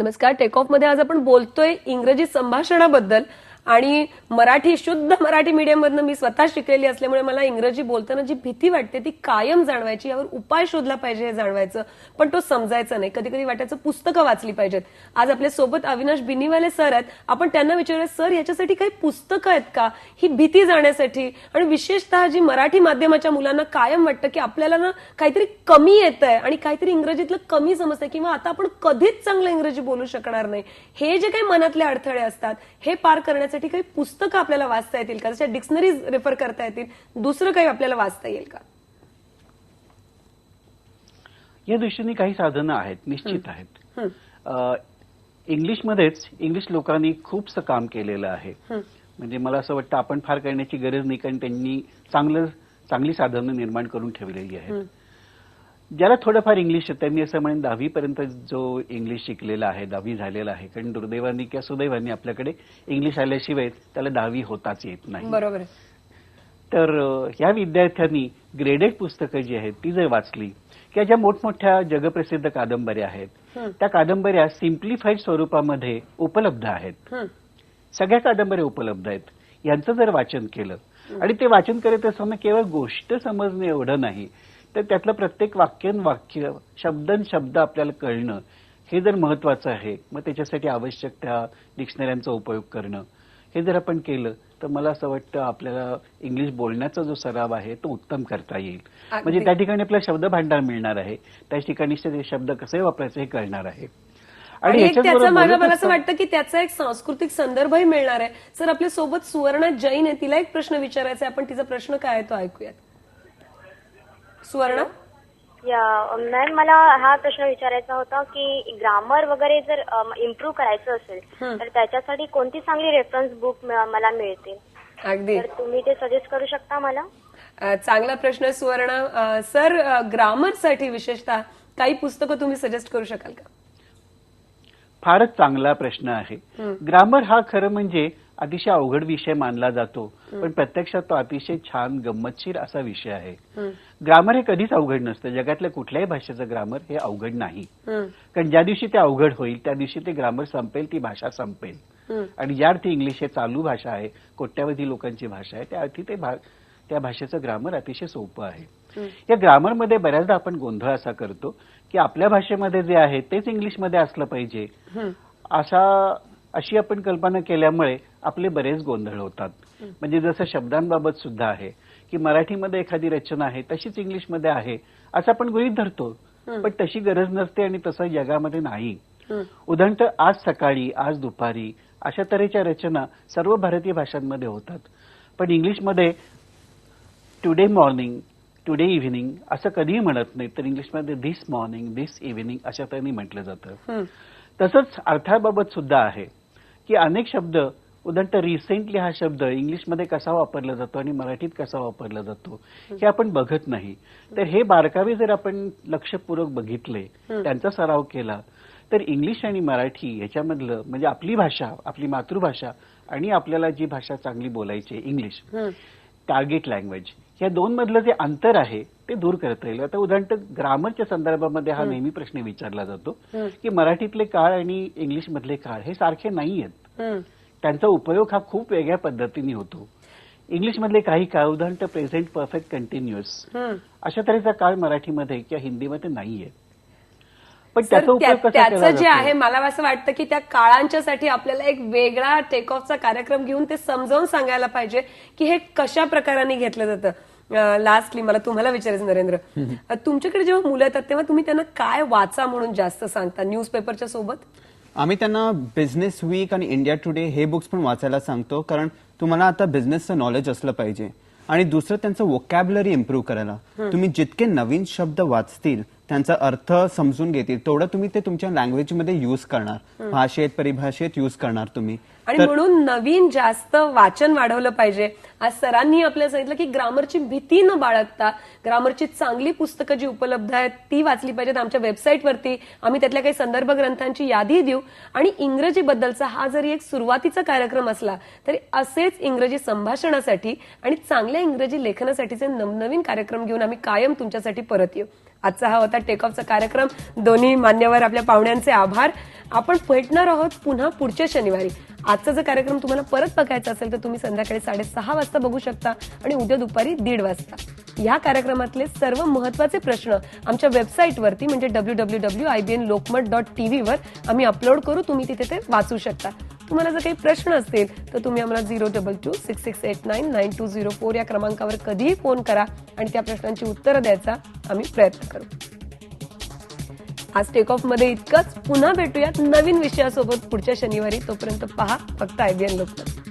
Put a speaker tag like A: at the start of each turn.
A: नमस्कार. Take off मध्ये आज आपण बोलतोय इंग्रजी संभाषणाबद्दल आणि शुद्ध मराठी मीडियम मधनं मी स्वतः शिकलेली असल्यामुळे मला इंग्रजी बोलताना जी भीती वाटते ती कायम जाणवायची. यावर उपाय शोधला पाहिजे हे जाणवायचं, पण तो समजायचा नाही. कधी कधी वाटायचं पुस्तकं वाचली पाहिजेत. आज आपल्या सोबत अविनाश बिनीवाले सर आहेत. आपण त्यांना विचारूया, सर याच्यासाठी काही पुस्तकं आहेत का ही भीती जाण्यासाठी? आणि विशेषतः जी मराठी माध्यमाच्या मुलांना कायम वाटतं की आपल्याला ना काहीतरी कमी येतंय आणि काहीतरी इंग्रजीतलं कमी समजतंय किंवा आता आपण कधीच चांगलं इंग्रजी बोलू शकणार नाही, हे जे काही मनातले अडथळे असतात हे पार करण्यासाठी काही पुस्तकं आपल्याला वाचता येतील का? जशा डिक्शनरीज रेफर करता येतील, दुसरं काही आपल्याला वाचता येईल का?
B: या दृष्टीने काही साधनं आहेत, निश्चित आहेत. इंग्लिश लोकांनी खूपसं काम केलेलं आहे. म्हणजे मला असं वाटतं आपण फार करण्याची गरज नाही, कारण त्यांनी चांगली साधनं निर्माण करून ठेवलेली आहेत. ज्याला थोडंफार इंग्लिश त्यांनी असं म्हणेन 10वी पर्यंत जो इंग्लिश शिकलेला आहे, 10वी झालेला आहे, कारण दुर्दैवाने किंवा सुदैवाने आपल्याकडे इंग्लिश आल्याशिवाय त्याला 10वी होताच येत नाही.
A: बरोबर.
B: तर ह्या विद्यार्थ्यांनी ग्रेडेड पुस्तकं जी आहेत ती जर वाचली किंवा ज्या मोठमोठ्या जगप्रसिद्ध कादंबऱ्या आहेत त्या कादंबऱ्या सिम्प्लिफाईड स्वरूपामध्ये उपलब्ध आहेत. सगळ्या कादंबऱ्या उपलब्ध आहेत. यांचं जर वाचन केलं आणि ते वाचन करत असताना केवळ गोष्ट समजणं एवढं नाही, तर त्यातलं प्रत्येक वाक्य शब्द आपल्याला कळणं हे जर महत्वाचं आहे. मग त्याच्यासाठी आवश्यक त्या डिक्शनऱ्यांचा उपयोग करणं हे जर आपण केलं तर मला असं वाटतं आपल्याला इंग्लिश बोलण्याचा जो सराव आहे तो उत्तम करता येईल. म्हणजे त्या ठिकाणी आपल्याला शब्द भांडार मिळणार आहे, त्याच ठिकाणी शब्द कसे वापरायचे हे कळणार आहे.
A: आणि त्याचा मला असं वाटतं की त्याचा एक सांस्कृतिक संदर्भही मिळणार आहे. सर, आपल्या सोबत सुवर्णा जैन आहे, तिला एक प्रश्न विचारायचा आहे. आपण तिचा प्रश्न काय आहे तो ऐकूयात. सुवर्णा.
C: मॅम, मला हा प्रश्न विचारायचा होता की ग्रामर वगैरे जर इम्प्रूव्ह करायचं असेल तर त्याच्यासाठी कोणती चांगली रेफरन्स बुक मला मिळतील?
A: अगदी.
C: तर तुम्ही ते सजेस्ट करू शकता मला?
A: चांगला प्रश्न सुवर्णा. सर, ग्रामरसाठी विशेषतः काही पुस्तकं तुम्ही सजेस्ट करू शकाल का?
B: फारच चांगला प्रश्न आहे. ग्रामर हा खरं म्हणजे अतिशय अवघड विषय मानला जातो, पण प्रत्यक्षात तो अतिशय छान गंमतशीर असा विषय आहे. ग्रामर हे कधीच अवघड नसतं. जगातल्या कुठल्याही भाषेचं ग्रामर हे अवघड नाही, कारण ज्या दिवशी ते अवघड होईल त्या दिवशी ते ग्रामर संपेल, ती भाषा संपेल. आणि ज्या अर्थी इंग्लिश हे चालू भाषा आहे, कोट्यावधी लोकांची भाषा आहे, त्या अर्थी त्या भाषेचं ग्रामर अतिशय सोपं आहे. या ग्रामरमध्ये बऱ्याचदा आपण गोंधळ असा करतो की आपल्या भाषेमध्ये जे आहे तेच इंग्लिशमध्ये असलं पाहिजे, अशी आपण कल्पना केल्यामुळे आपले बरेच गोंधळ होतात. म्हणजे जसं शब्दांबाबत सुद्धा आहे की मराठीमध्ये एखादी रचना आहे तशीच इंग्लिशमध्ये आहे असं आपण गृहीत धरतो, पण तशी गरज नसते आणि तसं जगामध्ये नाही. उदाहरणार्थ आज सकाळी, आज दुपारी अशा तऱ्हेच्या रचना सर्व भारतीय भाषांमध्ये होतात, पण इंग्लिशमध्ये टुडे मॉर्निंग, टुडे इव्हिनिंग असं कधीही म्हणत नाही, तर इंग्लिशमध्ये धिस मॉर्निंग, धिस इव्हिनिंग अशा तऱ्हेने म्हटलं जातं. तसंच अर्थाबाबत सुद्धा आहे की अनेक शब्द, उदाहरणार्थ रिसेंटली हा शब्द इंग्लिशमध्ये कसा वापरला जातो आणि मराठीत कसा वापरला जातो हे आपण बघत नाही. तर हे बारकावे जर आपण लक्षपूर्वक बघितले, त्यांचा सराव केला, तर इंग्लिश आणि मराठी ह्याच्यामधलं म्हणजे आपली भाषा, आपली मातृभाषा आणि आपल्याला जी भाषा चांगली बोलायची इंग्लिश, टार्गेट लँग्वेज, या दोन मधलं जे अंतर आहे ते दूर करता येईल. आता उदाहरणार्थ ग्रामरच्या संदर्भामध्ये हा नेहमी प्रश्न विचारला जातो की मराठीतले काळ आणि इंग्लिशमधले काळ हे सारखे नाही आहेत. त्यांचा उपयोग हा खूप वेगळ्या पद्धतीने होतो. इंग्लिशमधले काही काळ, उदाहरणार्थ प्रेझेंट परफेक्ट कंटिन्युअस, अशा तऱ्हेचा काळ मराठीमध्ये किंवा हिंदीमध्ये नाहीये. पण त्याचा उपयोग कसा केला
A: त्याचं जे आहे, मला असं वाटतं की त्या काळांच्यासाठी आपल्याला एक वेगळा टेक ऑफचा कार्यक्रम घेऊन ते समजावून सांगायला पाहिजे की हे कशा प्रकाराने घेतलं जातं. लास्टली मला तुम्हाला विचारायचं नरेंद्र, तुमच्याकडे जेव्हा मुलं येतात तेव्हा तुम्ही त्यांना काय वाचा म्हणून जास्त सांगता न्यूजपेपरच्या सोबत?
D: आम्ही त्यांना बिझनेस वीक आणि इंडिया टुडे हे बुक्स पण वाचायला सांगतो, कारण तुम्हाला आता बिझनेसचं नॉलेज असलं पाहिजे. आणि दुसरं त्यांचं वोकॅब्युलरी इम्प्रूव्ह करायला, तुम्ही जितके नवीन शब्द वाचतील, त्यांचा अर्थ समजून घेतील, तेवढं तुम्ही ते तुमच्या लँग्वेजमध्ये यूज करणार, भाषेत, परिभाषेत यूज करणार तुम्ही.
A: आणि म्हणून नवीन जास्त वाचन वाढवलं पाहिजे. आज सरांनी आपल्याला सांगितलं की ग्रामरची भीती न बाळगता ग्रामरची चांगली पुस्तकं जी उपलब्ध आहेत ती वाचली पाहिजेत. आमच्या वेबसाईटवरती आम्ही त्यातल्या काही संदर्भ ग्रंथांची यादी देऊ. आणि इंग्रजी बद्दलचा हा जरी एक सुरुवातीचा कार्यक्रम असला तरी असेच इंग्रजी संभाषणासाठी आणि चांगल्या इंग्रजी लेखनासाठीचे नवनवीन कार्यक्रम घेऊन आम्ही कायम तुमच्यासाठी परत येऊ. आजचा हा होता टेक ऑफचा कार्यक्रम. दोन्ही मान्यवर आपल्या पाहुण्यांचे आभार. आपण भेटणार आहोत पुन्हा पुढच्या शनिवारी. आजचा जर कार्यक्रम तुम्हाला परत बघायचा असेल तर तुम्ही संध्याकाळी 6:30 वाजता बघू शकता आणि उद्या दुपारी 1:30 वाजता. या कार्यक्रमातले सर्व महत्वाचे प्रश्न आमच्या वेबसाईटवरती म्हणजे www.ibnlokmat.tv वर आम्ही अपलोड करू. तुम्ही तिथे ते वाचू शकता. तुम्हाला जर काही प्रश्न असतील तर तुम्ही आम्हाला 02266899204 या क्रमांकावर कधीही फोन करा आणि त्या प्रश्नांची उत्तरं द्यायचा आम्ही प्रयत्न करू. आज टेक ऑफ मध्ये इतकंच. पुन्हा भेटूयात नवीन विषयासोबत पुढच्या शनिवारी. तोपर्यंत पहा फक्त IBN लोकमत.